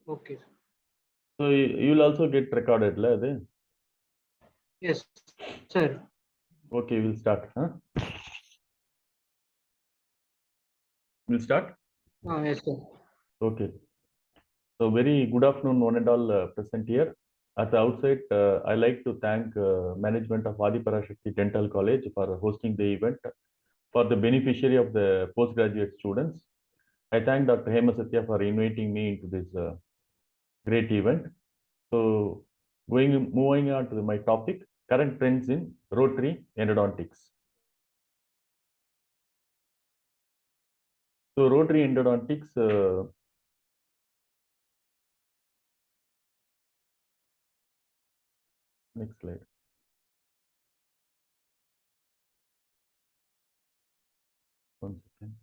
Okay. So you will also get recorded, la, Yes, sir. Okay, we'll start. Huh? We'll start. Yes, sir. Okay. So very good afternoon, one and all present here. At the outset, I like to thank management of Adi Parashakti Dental College for hosting the event for the beneficiary of the postgraduate students. I thank Dr. Hema Satya for inviting me into this great event. So, moving on to my topic, current trends in rotary endodontics. So, rotary endodontics, next slide. One second.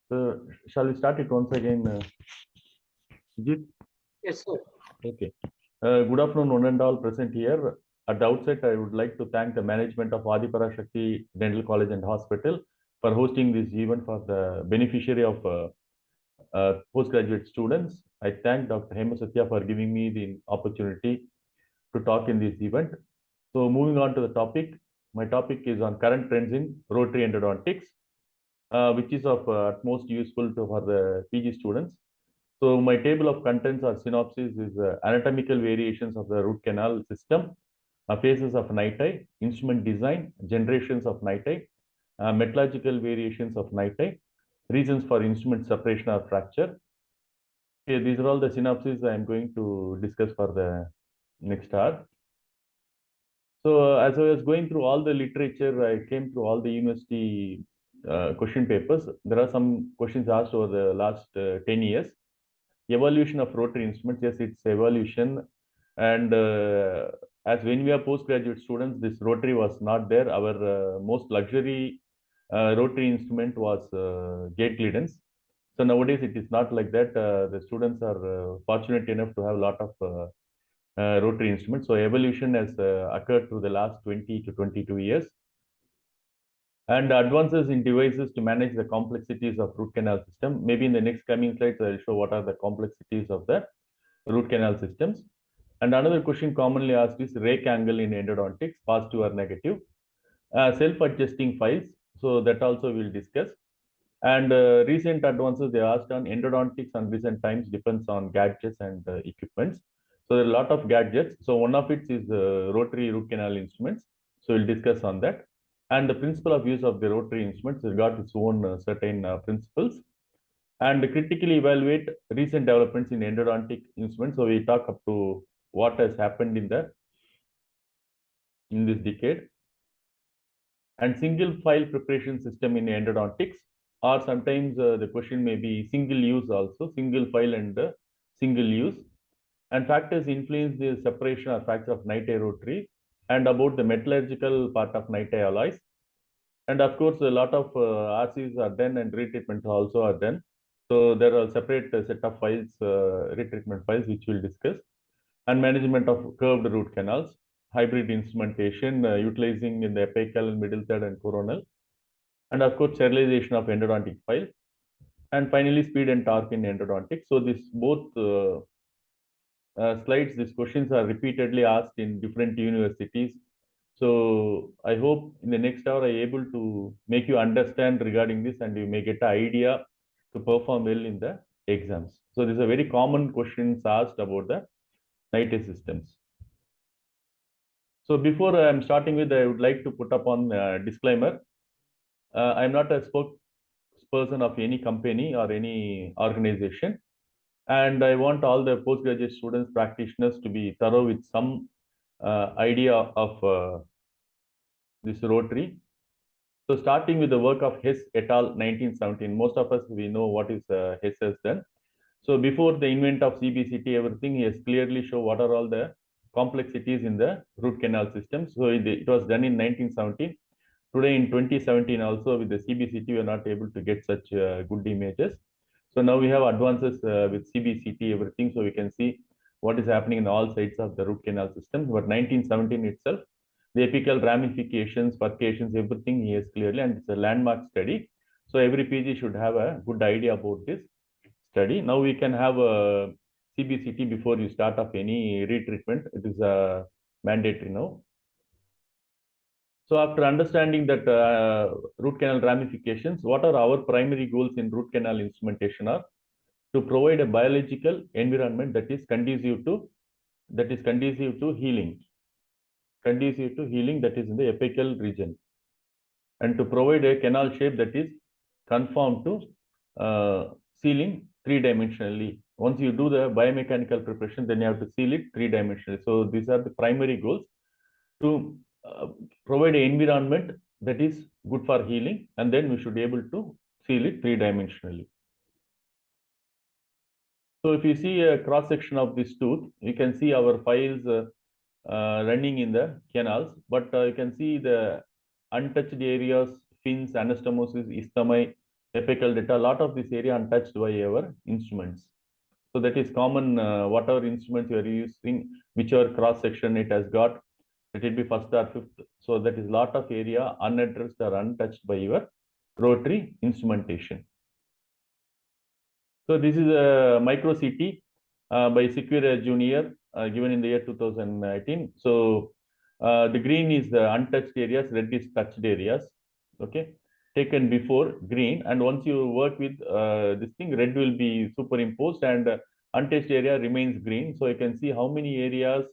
So, shall we start it once again, Sujit? Yes, sir. Okay. Good afternoon, one and all present here. At the outset, I would like to thank the management of Adi Parashakti Dental College and Hospital for hosting this event for the beneficiary of postgraduate students. I thank Dr. Hema Satya for giving me the opportunity to talk in this event. So moving on to the topic, my topic is on current trends in rotary endodontics, which is of utmost useful for the PG students. So my table of contents or synopsis is anatomical variations of the root canal system, phases of NITI, instrument design, generations of NITI, metallurgical variations of NITI, reasons for instrument separation or fracture. Okay, these are all the synopses I am going to discuss for the next hour. So as I was going through all the literature, I came through all the university question papers. There are some questions asked over the last 10 years. Evolution of rotary instruments, yes, it's evolution. And as when we are postgraduate students, this rotary was not there. Our most luxury rotary instrument was gate guidance. So nowadays it is not like that. The students are fortunate enough to have a lot of rotary instruments. So evolution has occurred through the last 20 to 22 years. And advances in devices to manage the complexities of root canal system. Maybe in the next coming slides, I'll show what are the complexities of the root canal systems. And another question commonly asked is rake angle in endodontics, positive or negative. Self-adjusting files, so that also we'll discuss. And recent advances they asked on endodontics and recent times depends on gadgets and equipments. So there are a lot of gadgets. So one of it is rotary root canal instruments. So we'll discuss on that. And the principle of use of the rotary instruments has got its own certain principles. And critically evaluate recent developments in endodontic instruments. So we talk up to what has happened in this decade. And single file preparation system in endodontics, or sometimes the question may be single use also, single file and single use. And factors influence the separation or fracture of NITI rotary, and about the metallurgical part of NITI alloys. And of course, a lot of RCs are done and retreatments also are done. So there are separate set of files, retreatment files, which we'll discuss. And management of curved root canals, hybrid instrumentation, utilizing in the apical and middle third and coronal. And of course, sterilization of endodontic file. And finally, speed and torque in endodontics. So this both slides, these questions are repeatedly asked in different universities. So I hope in the next hour I able to make you understand regarding this, and you may get an idea to perform well in the exams. So these are very common questions asked about the NITI systems. So before I'm starting with, I would like to put up on disclaimer. I'm not a spokesperson of any company or any organization. And I want all the postgraduate students, practitioners to be thorough with some idea of this rotary. So starting with the work of Hess et al. 1917, most of us, we know what is Hess has done. So before the invent of CBCT, everything, he has clearly shown what are all the complexities in the root canal system. So it was done in 1917. Today in 2017 also with the CBCT, we are not able to get such good images. So now we have advances with CBCT, everything. So we can see what is happening in all sides of the root canal system. But 1917 itself, the apical ramifications, percussions, everything he has clearly, and it's a landmark study. So every PG should have a good idea about this study. Now we can have a CBCT before you start off any retreatment. It is mandatory now. So after understanding that root canal ramifications, what are our primary goals in root canal instrumentation are to provide a biological environment that is conducive to healing, that is in the apical region, and to provide a canal shape that is conformed to sealing three-dimensionally. Once you do the biomechanical preparation, then you have to seal it three-dimensionally. So these are the primary goals, to provide an environment that is good for healing, and then we should be able to seal it three-dimensionally. So if you see a cross section of this tooth, you can see our files running in the canals, but you can see the untouched areas, fins, anastomosis, ischemi, apical data, a lot of this area untouched by our instruments. So that is common, whatever instruments you are using, whichever cross section it has got, it will be first or fifth. So that is lot of area unaddressed or untouched by your rotary instrumentation. So this is a micro CT by Secure Junior, given in the year 2019. So the green is the untouched areas, red is touched areas. Okay, taken before green, and once you work with this thing, red will be superimposed, and untouched area remains green. So you can see how many areas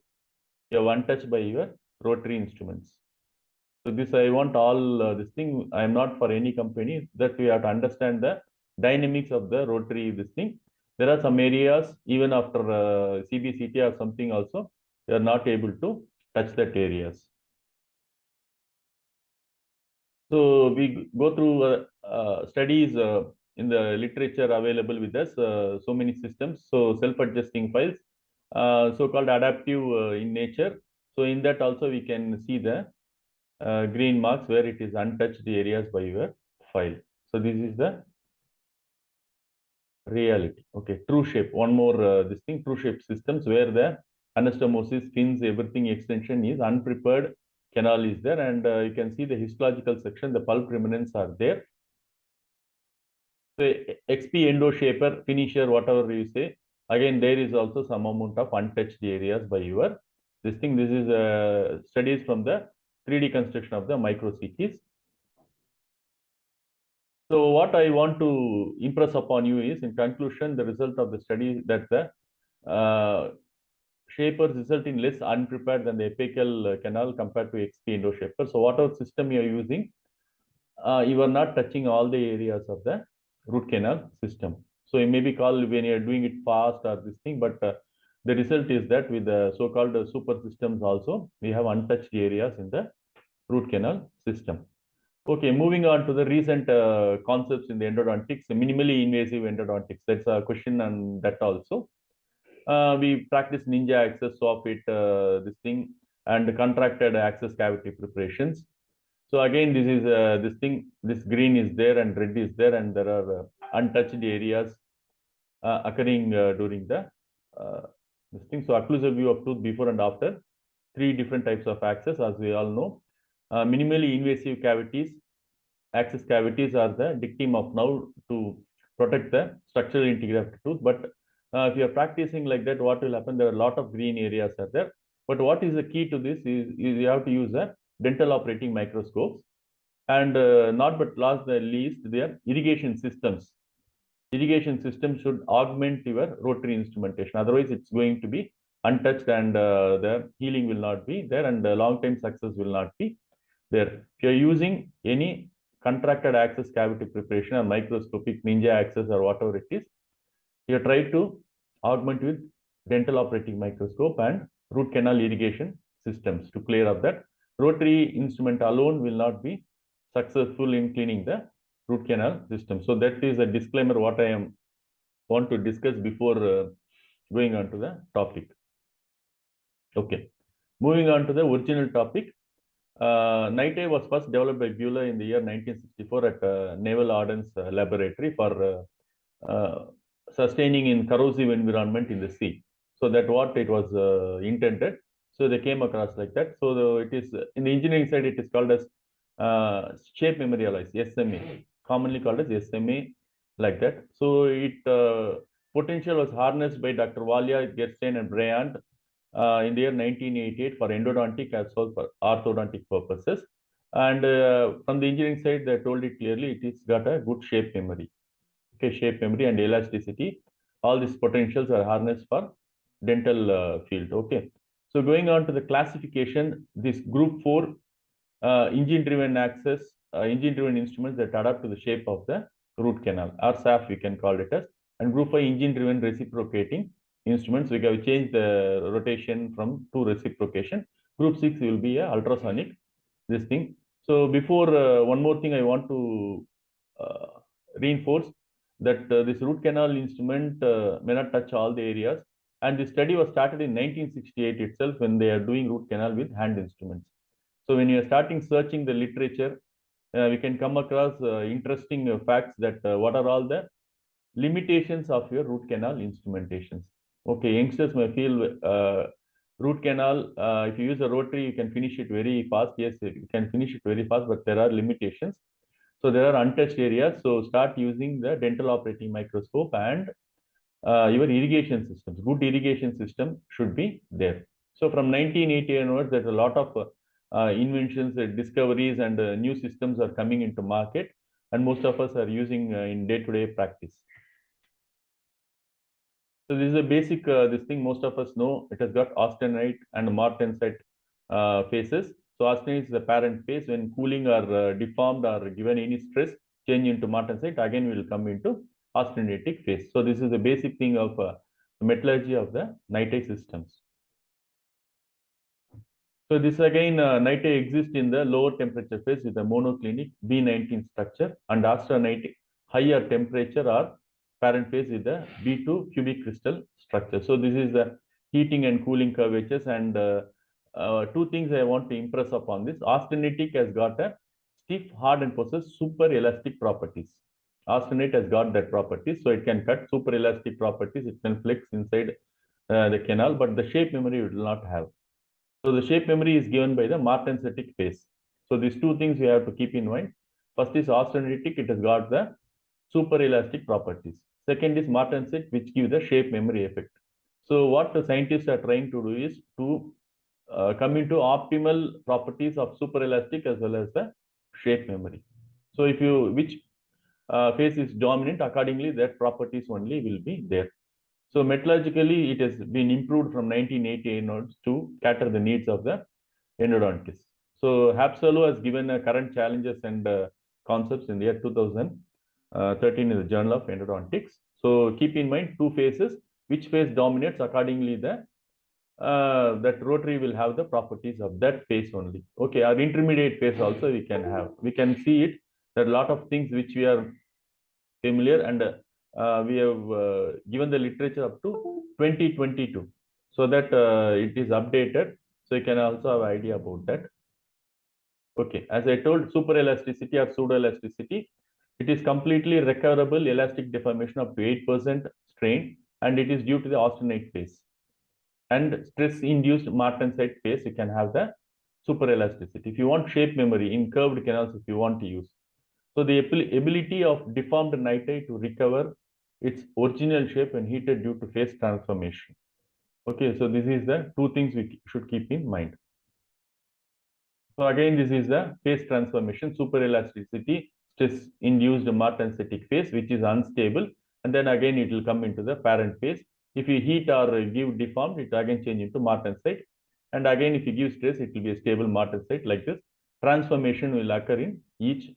you have untouched by your rotary instruments. So this I want all this thing. I am not for any company, that we have to understand the dynamics of the rotary this thing. There are some areas even after CBCT or something also, they are not able to touch that areas. So we go through studies in the literature available with us, so many systems. So self-adjusting files, so-called adaptive in nature. So in that also we can see the green marks where it is untouched areas by your file. So this is the reality. Okay, true shape. One more this thing, true shape systems where the anastomosis, fins, everything extension is unprepared, canal is there, and you can see the histological section, the pulp remnants are there. So XP endo shaper, finisher, whatever you say, again there is also some amount of untouched areas by your this thing. This is studies from the 3D construction of the micro CTs. So what I want to impress upon you is, in conclusion, the result of the study that the shapers result in less unprepared than the apical canal compared to XP endo shaper. So whatever system you are using, you are not touching all the areas of the root canal system. So it may be called when you are doing it fast or this thing, but the result is that with the so-called super systems also, we have untouched areas in the root canal system. Okay, moving on to the recent concepts in the endodontics, minimally invasive endodontics. That's a question on that also. We practice ninja access, swap it, this thing, and contracted access cavity preparations. So again, this is this thing, this green is there and red is there, and there are untouched areas occurring during the this thing. So occlusal view of tooth before and after, three different types of access, as we all know. Minimally invasive cavities, access cavities are the dictum of now to protect the structural integrity of the tooth. But if you are practicing like that, what will happen? There are a lot of green areas are there. But what is the key to this is you have to use a dental operating microscopes, and not but last the least, their irrigation systems. Irrigation system should augment your rotary instrumentation. Otherwise, it's going to be untouched, and the healing will not be there, and long-term success will not be there. If you're using any contracted access cavity preparation or microscopic ninja access or whatever it is, you try to augment with dental operating microscope and root canal irrigation systems to clear up that. Rotary instrument alone will not be successful in cleaning the root canal system. So that is a disclaimer what I want to discuss before going on to the topic. Okay, moving on to the original topic. NITE was first developed by Bueller in the year 1964 at Naval Ordnance Laboratory for sustaining in corrosive environment in the sea. So that what it was intended. So they came across like that. So it is in the engineering side, it is called as shape memory alloys, SMA, commonly called as SMA, like that. So it potential was harnessed by Dr. Walia, Gerstein, and Bryant in the year 1988 for endodontic as well for orthodontic purposes. And from the engineering side, they told it clearly, it is got a good shape memory. Okay, shape memory and elasticity. All these potentials are harnessed for dental field. Okay. So going on to the classification, this group 4 engine-driven access, engine-driven instruments that adapt to the shape of the root canal, or SAF we can call it as, and group 5 engine-driven reciprocating instruments. We have changed the rotation from to reciprocation. Group 6 will be a ultrasonic, this thing. So before one more thing I want to uh, reinforce that this root canal instrument may not touch all the areas. And the study was started in 1968 itself when they are doing root canal with hand instruments. So when you are starting searching the literature, we can come across interesting facts that what are all the limitations of your root canal instrumentations. Okay, youngsters may feel root canal, if you use a rotary, you can finish it very fast. Yes, you can finish it very fast, but there are limitations. So there are untouched areas. So start using the dental operating microscope and your irrigation systems. Good irrigation system should be there. So from 1980 onwards, there's a lot of inventions, discoveries, and new systems are coming into market, and most of us are using in day-to-day practice. So this is a basic this thing most of us know. It has got austenite and martensite phases. So austenite is the parent phase. When cooling or deformed or given any stress, change into martensite, again we will come into austenitic phase. So this is the basic thing of metallurgy of the nitrate systems. So this again, nitrate exists in the lower temperature phase with the monoclinic B19 structure, and austenite higher temperature or parent phase with the B2 cubic crystal structure. So this is the heating and cooling curvatures, and two things I want to impress upon this. Austenitic has got a stiff, hard, and possess super elastic properties. Austenite has got that properties, so it can cut super elastic properties. It can flex inside the canal, but the shape memory it will not have. So the shape memory is given by the martensitic phase. So these two things we have to keep in mind. First is austenitic, it has got the super elastic properties. Second is martensit, which give the shape memory effect. So what the scientists are trying to do is to come into optimal properties of super elastic as well as the shape memory. So if you which phase is dominant, accordingly that properties only will be there. So metallurgically, it has been improved from 1988 onwards to cater the needs of the endodontists. So Hapsalo has given current challenges and concepts in the year 2013 in the Journal of Endodontics. So keep in mind two phases, which phase dominates accordingly the that rotary will have the properties of that phase only. Okay, our intermediate phase also we can have. We can see it. There are a lot of things which we are familiar, and we have given the literature up to 2022 so that it is updated, so you can also have idea about that. Okay, as I told, super elasticity or pseudo elasticity, it is completely recoverable elastic deformation up to 8% strain, and it is due to the austenite phase. And stress induced martensite phase, you can have the super elasticity. If you want shape memory in curved canals, if you want to use, so the ability of deformed nitride to recover its original shape when heated due to phase transformation. Okay, so this is the two things we should keep in mind. So again, this is the phase transformation, super elasticity, stress induced martensitic phase, which is unstable, and then again it will come into the parent phase. If you heat or give deformed, it again change into martensite, and again if you give stress, it will be a stable martensite like this. Transformation will occur in each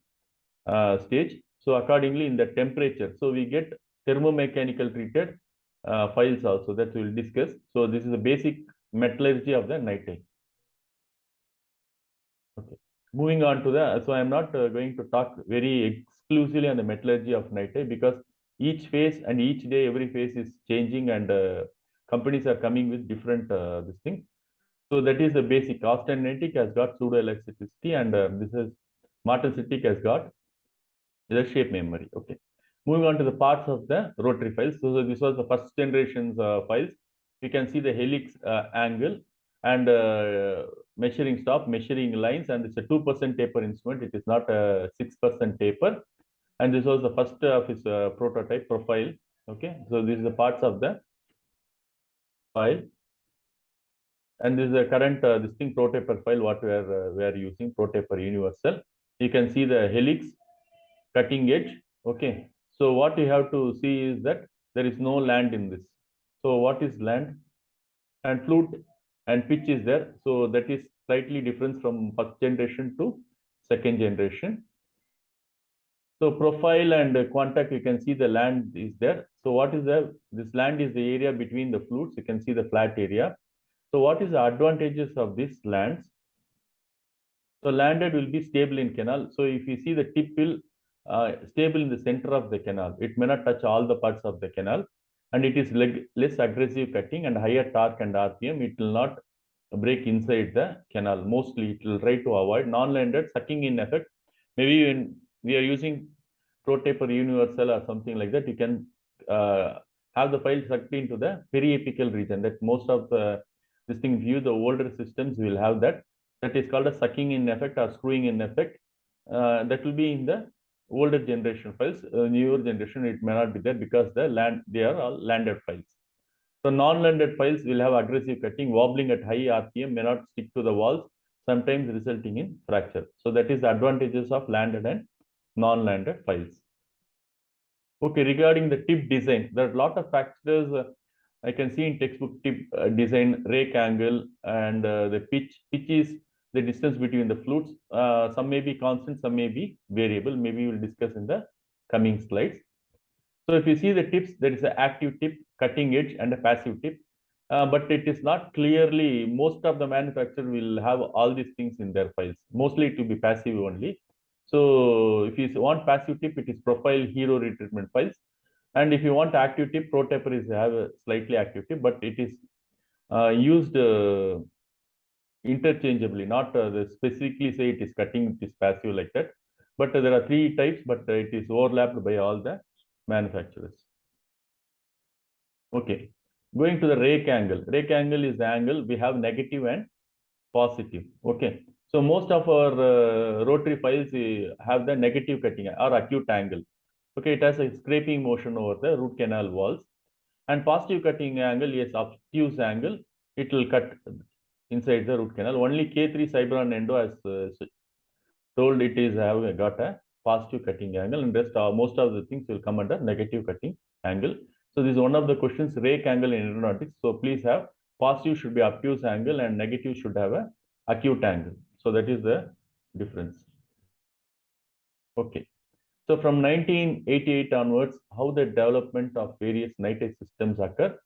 stage. So accordingly in the temperature, so we get thermomechanical treated files also that we will discuss. So this is the basic metallurgy of the nitride. Okay. Moving on to the, so I am not going to talk very exclusively on the metallurgy of nitride because each phase and each day every phase is changing, and companies are coming with different this thing. So that is the basic. Austenitic has got pseudo elasticity, and this is martensitic has got the shape memory. Okay. Moving on to the parts of the rotary files. So this was the first generation's files. You can see the helix angle and measuring stop, measuring lines, and it's a 2% taper instrument. It is not a 6% taper. And this was the first of his prototype profile. Okay, so this is the parts of the file. And this is the current this thing prototype file what we are using, prototype universal. You can see the helix, cutting edge. Okay, so what you have to see is that there is no land in this. So what is land? And flute and pitch is there, so that is slightly different from first generation to second generation. So profile and contact, you can see the land is there. So what is the, this land is the area between the flutes. You can see the flat area. So what is the advantages of this lands? So landed will be stable in canal. So if you see the tip will stable in the center of the canal, it may not touch all the parts of the canal, and it is less aggressive cutting and higher torque and RPM. It will not break inside the canal. Mostly it will try to avoid non-landed sucking in effect. Maybe when we are using ProTaper Universal or something like that, you can have the file sucked into the periapical region. That most of the this thing view the older systems will have that. That is called a sucking in effect or screwing in effect. That will be in the older generation files. Newer generation it may not be there because the land they are all landed files. So non-landed files will have aggressive cutting, wobbling at high RPM, may not stick to the walls, sometimes resulting in fracture. So that is the advantages of landed and non-landed files. Okay, regarding the tip design, there are a lot of factors I can see in textbook. Tip design, rake angle, and the pitch. Pitch is the distance between the flutes. Some may be constant, some may be variable. Maybe we'll discuss in the coming slides. So if you see the tips, there is an active tip, cutting edge, and a passive tip. But it is not clearly, most of the manufacturer will have all these things in their files. Mostly it will be passive only. So if you want passive tip, it is profile hero retreatment files. And if you want active tip, ProTaper is have a slightly active tip, but it is used interchangeably, not specifically say it is cutting, it is passive like that. But there are three types, but it is overlapped by all the manufacturers. Okay, going to the rake angle. Rake angle is the angle we have negative and positive. Okay, so most of our rotary files have the negative cutting or acute angle. Okay, it has a scraping motion over the root canal walls. And positive cutting angle, yes, obtuse angle, it will cut inside the root canal. Only K3 Cybron Endo has told it is have got a positive cutting angle, and rest most of the things will come under negative cutting angle. So this is one of the questions, rake angle in endodontics. So please have positive should be obtuse angle and negative should have a acute angle. So that is the difference. Okay. So from 1988 onwards, how the development of various nitrate systems occur.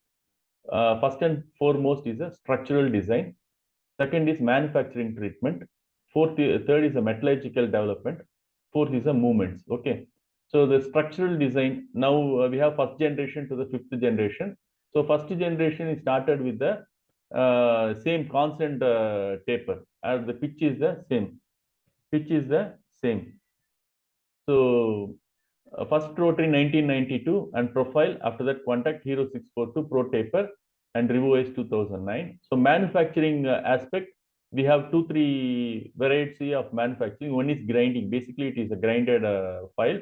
First and foremost is a structural design. Second is manufacturing treatment. Third is a metallurgical development. Fourth is a movements. Okay. So the structural design, now we have first generation to the fifth generation. So first generation is started with the same constant taper, as the pitch is the same. Pitch is the same. So first rotary 1992 and profile, after that contact hero 642, pro taper, and revo 2009. So manufacturing aspect, we have three varieties of manufacturing. One is grinding. Basically, it is a grinded file.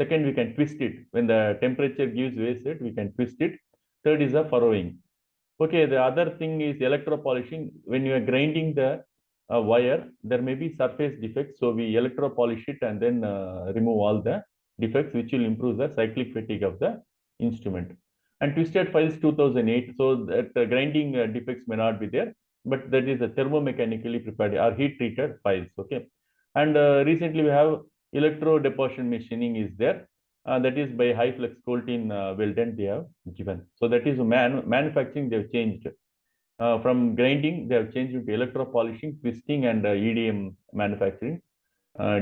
Second, we can twist it. When the temperature gives way set, we can twist it. Third is a furrowing. Okay, the other thing is electropolishing. When you are grinding the wire, there may be surface defects. So we electropolish it and then remove all the defects, which will improve the cyclic fatigue of the instrument. And twisted files 2008. So that grinding defects may not be there, but that is a thermomechanically prepared or heat treated files. Okay. And recently we have electro deposition machining is there. That is by high flux Coltin welded they have given. So that is manufacturing they have changed. From grinding, they have changed to electropolishing, twisting, and EDM manufacturing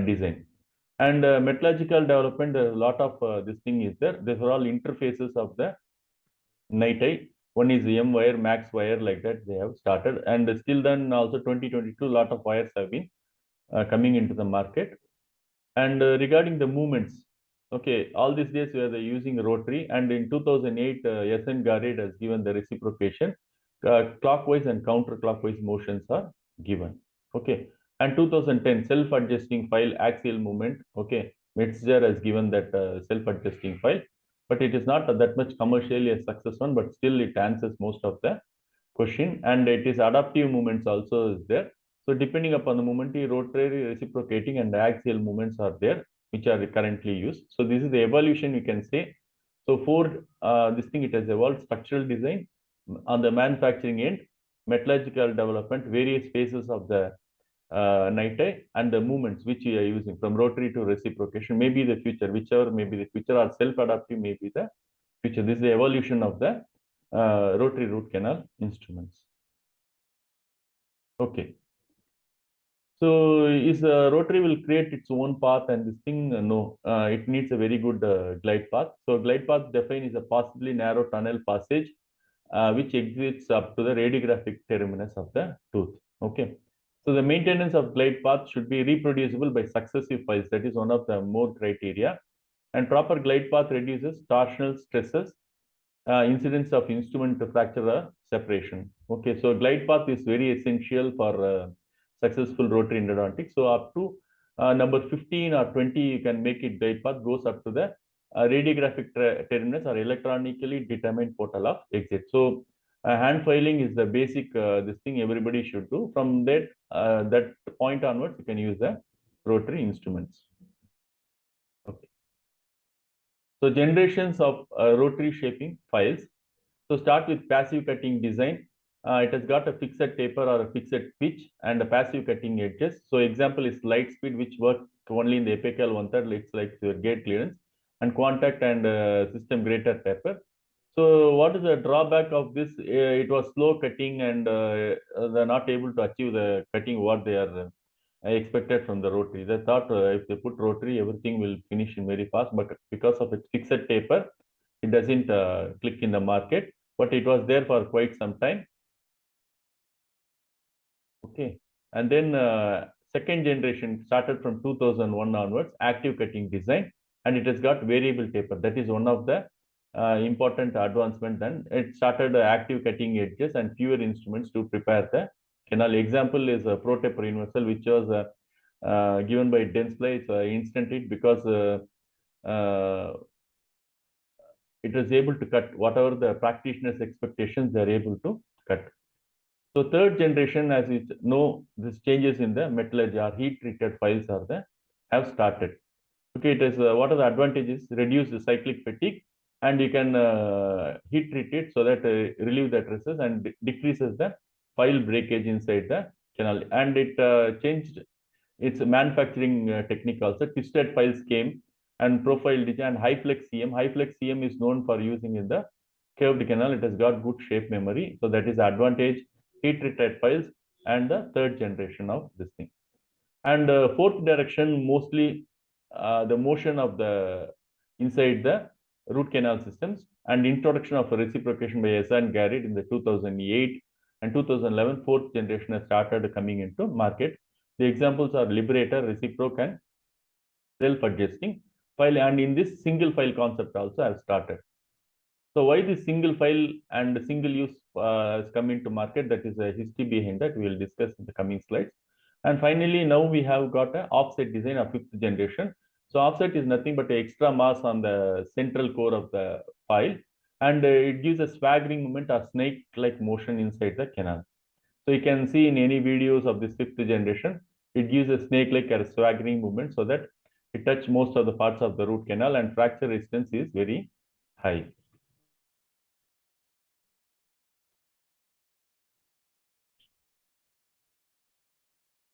design. And metallurgical development, a lot of this thing is there. These are all interfaces of the NITI. One is M wire, max wire, like that they have started. And still then also 2022, a lot of wires have been coming into the market. And regarding the movements, okay, all these days we are using rotary, and in 2008, SN Garrett has given the reciprocation. clockwise and counterclockwise motions are given. Okay. And 2010 self-adjusting file axial movement. Okay. Metzger has given that self-adjusting file, but it is not that much commercially a success one, but still it answers most of the question. And it is adaptive movements also is there. So depending upon the moment, rotary, reciprocating, and axial movements are there, which are currently used. So this is the evolution, you can say. So for this thing, it has evolved structural design on the manufacturing end, metallurgical development, various phases of the night and the movements which we are using from rotary to reciprocation, maybe the future, whichever may be the future, or self-adaptive may be the future. This is the evolution of the rotary root canal instruments. Okay. So is rotary will create its own path and this thing? No, it needs a very good glide path. So glide path defined is a possibly narrow tunnel passage which exits up to the radiographic terminus of the tooth. Okay. So the maintenance of glide path should be reproducible by successive files. That is one of the more criteria. And proper glide path reduces torsional stresses, incidence of instrument fracture or separation. Okay, so glide path is very essential for successful rotary endodontics. So up to number 15 or 20, you can make it glide path, goes up to the radiographic terminus or electronically determined portal of exit. So hand filing is the basic this thing everybody should do. From that point onwards, you can use the rotary instruments. Okay. So generations of rotary shaping files. So start with passive cutting design. It has got a fixed taper or a fixed pitch and a passive cutting edges. So example is light speed, which works only in the apical one third, it's like your gate clearance, and contact and system greater taper. So what is the drawback of this? It was slow cutting and they're not able to achieve the cutting what they are expected from the rotary. They thought if they put rotary, everything will finish in very fast, but because of its fixed taper, it doesn't click in the market, but it was there for quite some time. Okay. And then second generation started from 2001 onwards, active cutting design, and it has got variable taper. That is one of the important advancement. Then it started active cutting edges and fewer instruments to prepare the canal. Example is a pro taper universal, which was given by Densplay. It's instant hit because it is able to cut whatever the practitioner's expectations, they are able to cut. So third generation, as you know, this changes in the metallurgy or heat treated files are the have started. Okay, it is what are the advantages? Reduce the cyclic fatigue, and you can heat treat it so that relieve the stresses and decreases the file breakage inside the canal. And it changed its manufacturing technique also. Twisted files came and profile design, high flex CM. High flex CM is known for using in the curved canal. It has got good shape memory. So that is advantage, heat treated files, and the third generation of this thing. And fourth direction, mostly the motion of the inside the root canal systems and introduction of reciprocation by S and Garrett in the 2008 and 2011, fourth generation has started coming into market. The examples are Liberator, Reciproc, and self-adjusting file. And in this single file concept also have started. So why this single file and single use has come into market? That is a history behind that. We will discuss in the coming slides. And finally, now we have got an offset design of fifth generation. So offset is nothing but an extra mass on the central core of the file, and it gives a swaggering movement or snake-like motion inside the canal. So you can see in any videos of this fifth generation, it gives a snake-like or a swaggering movement so that it touches most of the parts of the root canal, and fracture resistance is very high.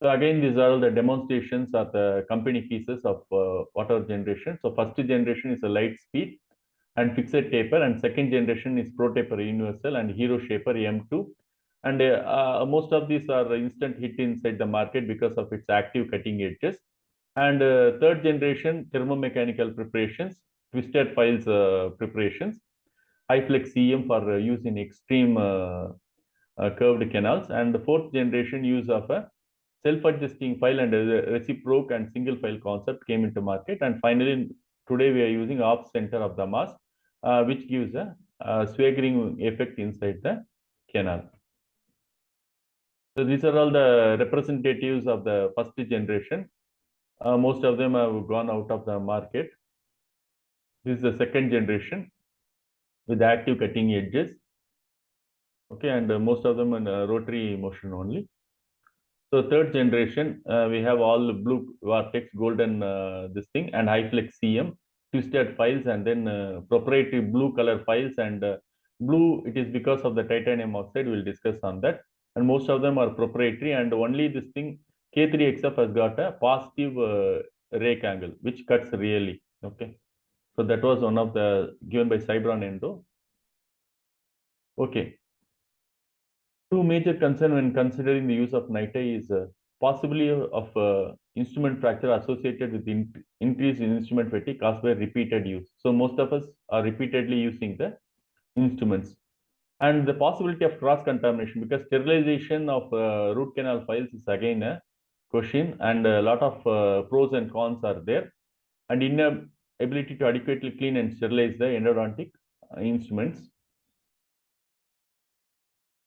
So again, these are all the demonstrations of the company pieces of water generation. So first generation is a light speed and fixed taper, and second generation is pro taper universal and hero shaper M2. And most of these are instant hit inside the market because of its active cutting edges. And third generation thermomechanical preparations, twisted files preparations, high flex CM for use in extreme curved canals, and the fourth generation use of a self-adjusting file and reciproc and single file concept came into market. And finally, today we are using off center of the mass, which gives a swaggering effect inside the canal. So these are all the representatives of the first generation. Most of them have gone out of the market. This is the second generation with active cutting edges. Okay, and most of them in rotary motion only. So third generation, we have all blue Vortex, golden this thing, and high flex CM, twisted files, and then proprietary blue color files. And blue, it is because of the titanium oxide. We'll discuss on that. And most of them are proprietary, and only this thing K3XF has got a positive rake angle, which cuts really. Okay, so that was one of the given by Cybron Endo. Okay, two major concerns when considering the use of NITI is possibly of instrument fracture associated with increase in instrument fatigue caused by repeated use. So most of us are repeatedly using the instruments. And the possibility of cross-contamination, because sterilization of root canal files is again a question, and a lot of pros and cons are there. And inability to adequately clean and sterilize the endodontic instruments.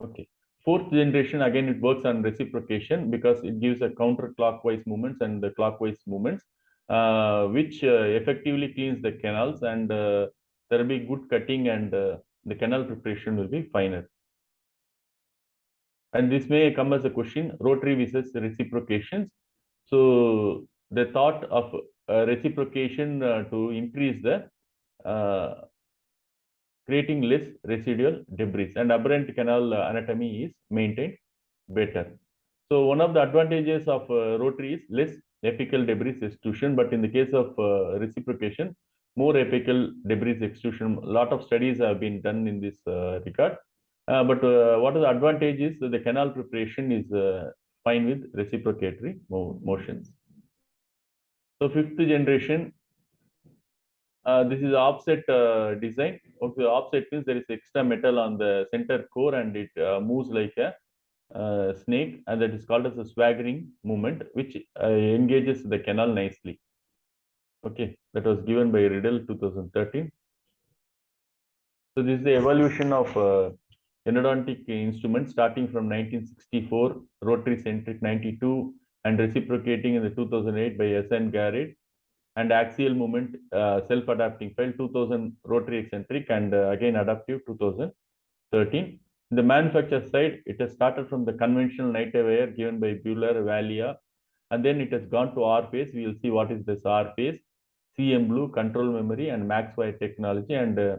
Okay. Fourth generation, again, it works on reciprocation because it gives a counterclockwise movements and the clockwise movements, which effectively cleans the canals, and there will be good cutting, and the canal preparation will be finer. And this may come as a question, rotary versus reciprocations. So the thought of reciprocation to increase the creating less residual debris, and aberrant canal anatomy is maintained better. So one of the advantages of rotary is less apical debris extrusion, but in the case of reciprocation, more apical debris extrusion. A lot of studies have been done in this regard. But what is the advantage is that the canal preparation is fine with reciprocatory motions. So fifth generation, this is offset design. Okay, offset means there is extra metal on the center core, and it moves like a snake, and that is called as a swaggering movement, which engages the canal nicely. Okay, that was given by Riddle 2013. So this is the evolution of endodontic instruments starting from 1964, rotary centric 92, and reciprocating in the 2008 by S.N. Garrett, and axial movement self-adapting file 2000 rotary eccentric, and again adaptive 2013. In the manufacture side, it has started from the conventional night wire given by Bueller, Valia, and then it has gone to R phase. We will see what is this R phase, CM Blue, control memory, and max wire technology, and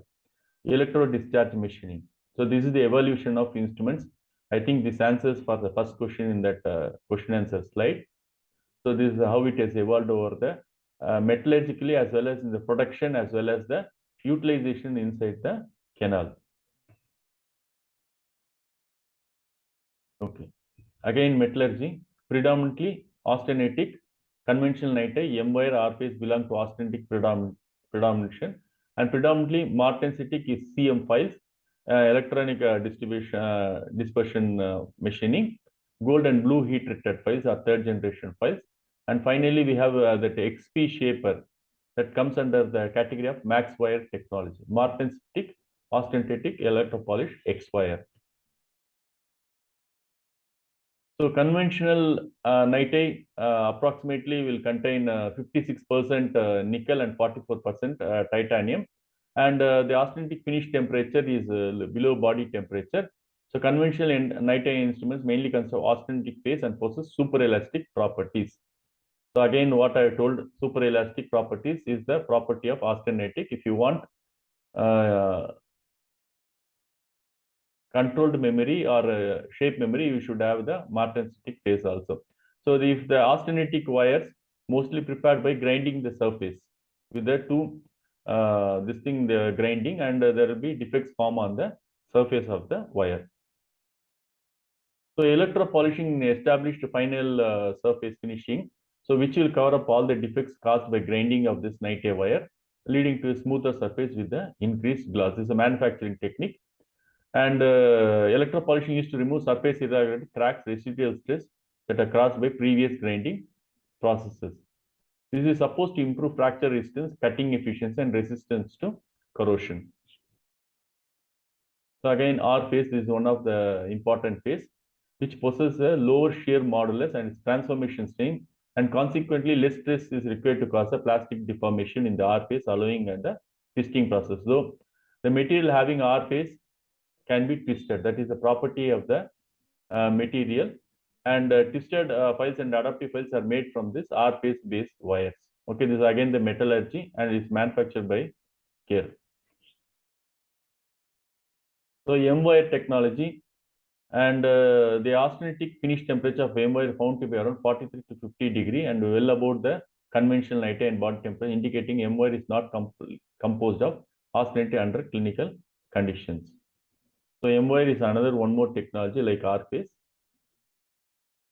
electro discharge machining. So this is the evolution of instruments. I think this answers for the first question in that question answer slide. So this is how it has evolved over the metallurgically, as well as in the production, as well as the utilization inside the canal. Okay. Again, metallurgy, predominantly austenitic, conventional nitide, M wire, R phase belong to austenitic predomination, and predominantly martensitic is CM files, electronic dispersion machining, gold and blue heat treated files are third generation files. And finally, we have that XP shaper that comes under the category of max wire technology, martensitic, austenitic, electropolished X wire. So conventional nitide approximately will contain 56% nickel and 44% titanium, and the austenitic finish temperature is below body temperature. So conventional nitide instruments mainly consist of austenitic phase and possess superelastic properties. So again, what I told, superelastic properties is the property of austenitic. If you want controlled memory or shape memory, you should have the martensitic phase also. So if the austenitic wires mostly prepared by grinding the surface with the two this thing the grinding, and there will be defects form on the surface of the wire. So electropolishing established final surface finishing, so which will cover up all the defects caused by grinding of this nitide wire, leading to a smoother surface with the increased gloss. This is a manufacturing technique. And electropolishing used to remove surface irregularity, cracks, residual stress that are caused by previous grinding processes. This is supposed to improve fracture resistance, cutting efficiency, and resistance to corrosion. So again, R phase is one of the important phase. which possess a lower shear modulus and transformation strain, and consequently less stress is required to cause a plastic deformation in the R face, allowing the twisting process. So the material having R face can be twisted. That is the property of the material. And twisted files and adaptive files are made from this R face based wires. Okay, this is again the metallurgy and is manufactured by Care. So M wire technology, and the austenitic finish temperature of M wire found to be around 43 to 50 degree and well above the conventional night and body temperature, indicating M wire is not composed of austenity under clinical conditions. So M wire is another one more technology like R phase.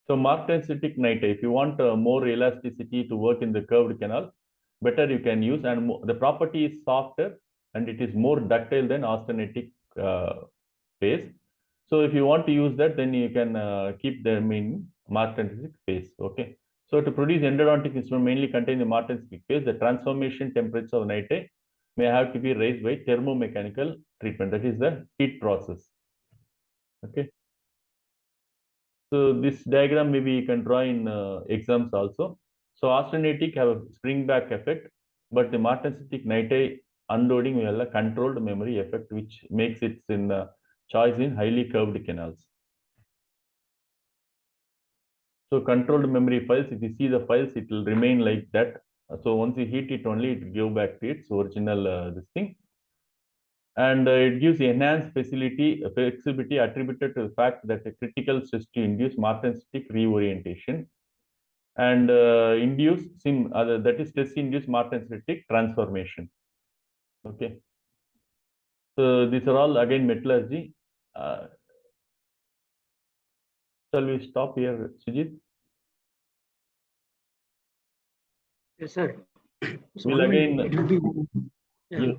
So martensitic night, if you want more elasticity to work in the curved canal, better you can use, and the property is softer and it is more ductile than austenitic phase. So if you want to use that, then you can keep them in martensitic phase. Okay. So to produce endodontic instrument mainly contain the martensitic phase, the transformation temperature of night may have to be raised by thermomechanical treatment. That is the heat process. Okay. So this diagram maybe you can draw in exams also. So austenitic have a spring back effect, but the martensitic night unloading will have a controlled memory effect, which makes it in choice in highly curved canals. So controlled memory files, if you see the files, it will remain like that. So once you heat it only, it will go back to its original this thing. And it gives enhanced flexibility attributed to the fact that a critical stress to induce martensitic reorientation and induce that is stress induced martensitic transformation. Okay. So these are all again metallurgy. Shall we stop here, Sujit? Yes, sir. It's We'll 1 minute. again. It will be. Yeah.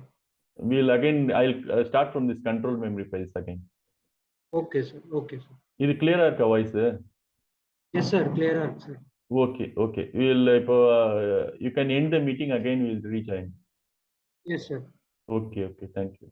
We'll again. I'll start from this control memory files again. Okay, sir. Okay, sir. Is it clear or voice? Yes, sir. Clear, sir. Okay, okay. We'll you can end the meeting again. We'll rejoin. Yes, sir. Okay, okay. Thank you.